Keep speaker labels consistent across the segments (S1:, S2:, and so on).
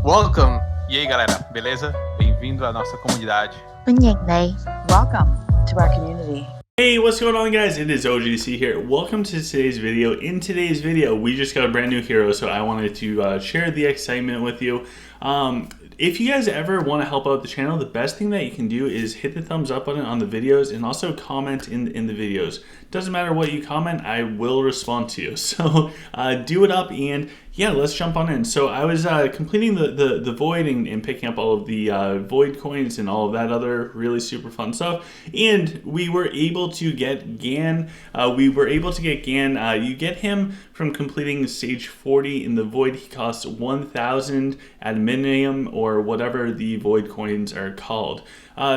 S1: Welcome! E aí, galera, beleza? Bem-vindo à nossa comunidade.
S2: Welcome to our community.
S3: Hey, what's going on, guys? It is OGC here. Welcome to today's video. In today's video, we just got a brand new hero, so I wanted to share the excitement with you. If you guys ever want to help out the channel, the best thing that you can do is hit the thumbs up button on the videos and also comment in the videos. Doesn't matter what you comment, I will respond to you. So do it up, and yeah, let's jump on in. So I was completing the void and picking up all of the void coins and all of that other really super fun stuff. And we were able to get Gan. You get him from completing stage 40 in the void. He costs 1,000 adminium or whatever the void coins are called.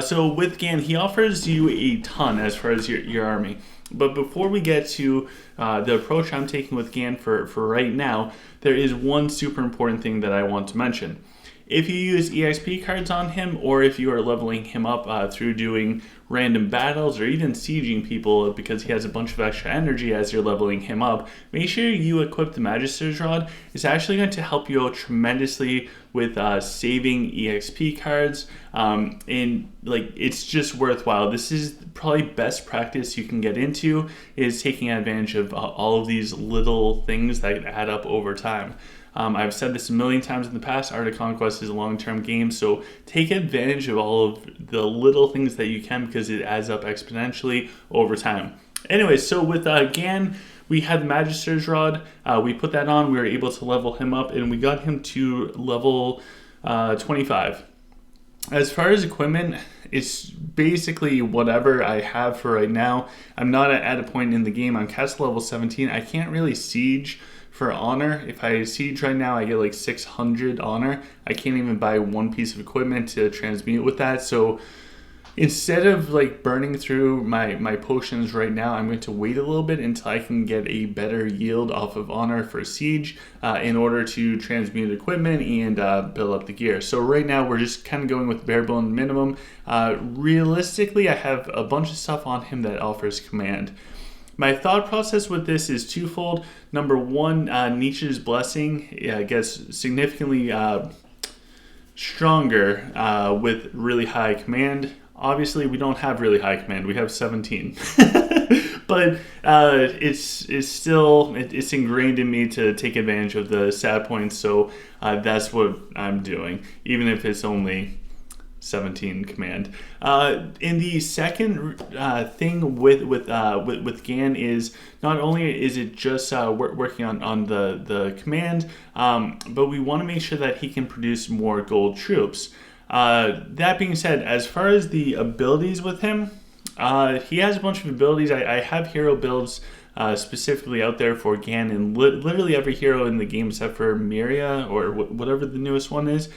S3: So with Gan, he offers you a ton as far as your army. But before we get to the approach I'm taking with Gan for right now, there is one super important thing that I want to mention. If you use EXP cards on him, or if you are leveling him up through doing random battles or even sieging people because he has a bunch of extra energy as you're leveling him up, make sure you equip the Magister's Rod. It's actually going to help you out tremendously with saving EXP cards, and like it's just worthwhile. This is probably best practice you can get into, is taking advantage of all of these little things that add up over time. I've said this a million times in the past, Art of Conquest is a long-term game, so take advantage of all of the little things that you can because it adds up exponentially over time. Anyway, so with Gan, we had the Magister's Rod. We put that on, we were able to level him up, and we got him to level 25. As far as equipment, it's basically whatever I have for right now. I'm not at a point in the game. I'm castle level 17. I can't really siege for honor. If I siege right now, I get like 600 honor. I can't even buy one piece of equipment to transmute with that. So instead of like burning through my potions right now, I'm going to wait a little bit until I can get a better yield off of honor for siege in order to transmute equipment and build up the gear. So right now we're just kind of going with bare bone minimum. Realistically, I have a bunch of stuff on him that offers command. My thought process with this is twofold. Number one, Nietzsche's Blessing gets significantly stronger with really high command. Obviously, we don't have really high command. We have 17. But it's still ingrained in me to take advantage of the stat points. So that's what I'm doing, even if it's only 17 command. In the second thing with Gan is not only is it just working on the command, but we want to make sure that he can produce more gold troops. That being said, as far as the abilities with him, he has a bunch of abilities. I have hero builds specifically out there for Gan, and literally every hero in the game except for Miria or whatever the newest one is.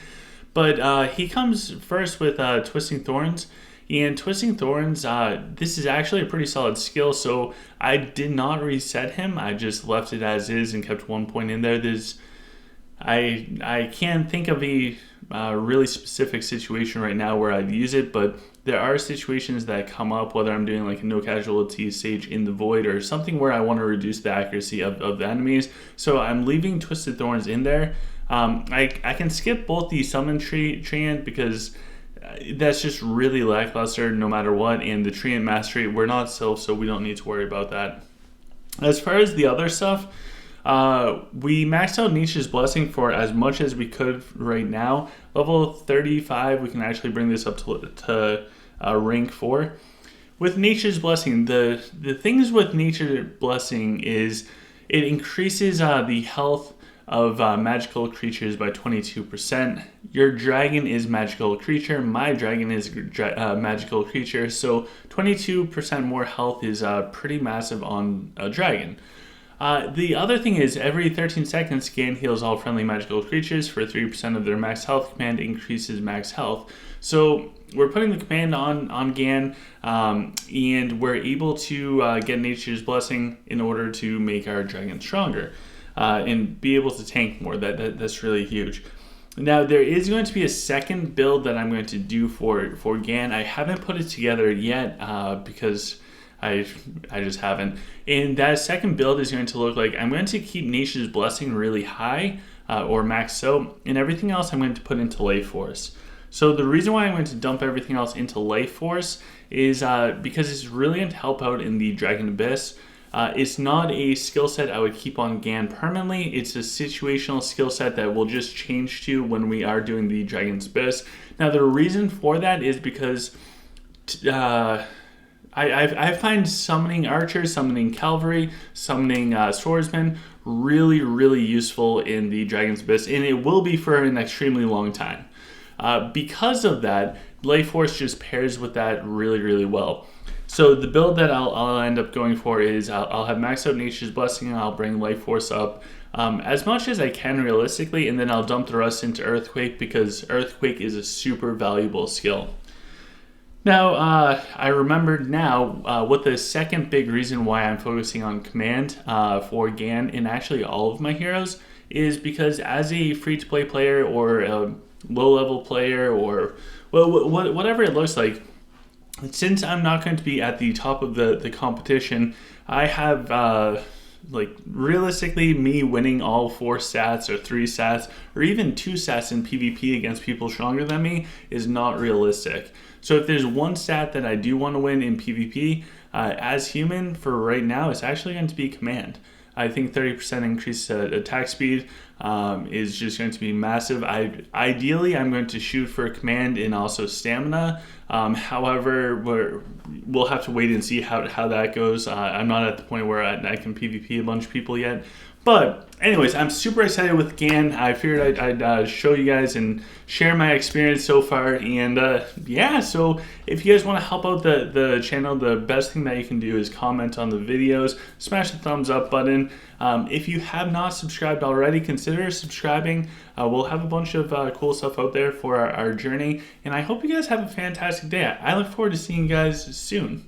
S3: But he comes first with Twisting Thorns. And Twisting Thorns, this is actually a pretty solid skill, so I did not reset him. I just left it as is and kept 1 point in there. I can't think of a really specific situation right now where I'd use it, but there are situations that come up, whether I'm doing like a no casualty stage in the void or something where I want to reduce the accuracy of the enemies. So I'm leaving Twisted Thorns in there. I can skip both the summon treant because that's just really lackluster no matter what, and the treant mastery, we're not self, so we don't need to worry about that. As far as the other stuff, we maxed out Nietzsche's Blessing for as much as we could right now. Level 35, we can actually bring this up to rank 4. With Nietzsche's Blessing, the things with Nietzsche's Blessing is it increases the health of magical creatures by 22%. Your dragon is magical creature. My dragon is magical creature. So 22% more health is pretty massive on a dragon. The other thing is every 13 seconds, Gan heals all friendly magical creatures for 3% of their max health. Command increases max health. So we're putting the command on Gan, and we're able to get Nature's Blessing in order to make our dragon stronger. And be able to tank more. That's really huge. Now there is going to be a second build that I'm going to do for Gan. I haven't put it together yet because I just haven't. And that second build is going to look like I'm going to keep Nature's Blessing really high, or max out, and everything else I'm going to put into Life Force. So the reason why I'm going to dump everything else into Life Force is because it's really going to help out in the Dragon Abyss. It's not a skill set I would keep on GAN permanently. It's a situational skill set that will just change to when we are doing the Dragon's Abyss. Now the reason for that is because I find summoning archers, summoning cavalry, summoning swordsmen really, really useful in the Dragon's Abyss, and it will be for an extremely long time. Because of that, Life Force just pairs with that really, really well. So the build that I'll end up going for is I'll have maxed out Nature's Blessing, and I'll bring Life Force up as much as I can realistically, and then I'll dump the rest into Earthquake because Earthquake is a super valuable skill. Now, I remembered now what the second big reason why I'm focusing on command for GAN in actually all of my heroes is because as a free-to-play player or a low-level player or whatever it looks like, since I'm not going to be at the top of the competition, I have realistically me winning all 4 stats or 3 stats or even 2 stats in PvP against people stronger than me is not realistic. So if there's one stat that I do want to win in PvP as human for right now, it's actually going to be command. I think 30% increase attack speed is just going to be massive. Ideally, I'm going to shoot for command and also stamina. However, we'll have to wait and see how that goes. I'm not at the point where I can PvP a bunch of people yet. But anyways, I'm super excited with GAN. I figured I'd show you guys and share my experience so far. And yeah, so if you guys want to help out the channel, the best thing that you can do is comment on the videos, smash the thumbs up button. If you have not subscribed already, consider subscribing. We'll have a bunch of cool stuff out there for our journey. And I hope you guys have a fantastic day. I look forward to seeing you guys soon.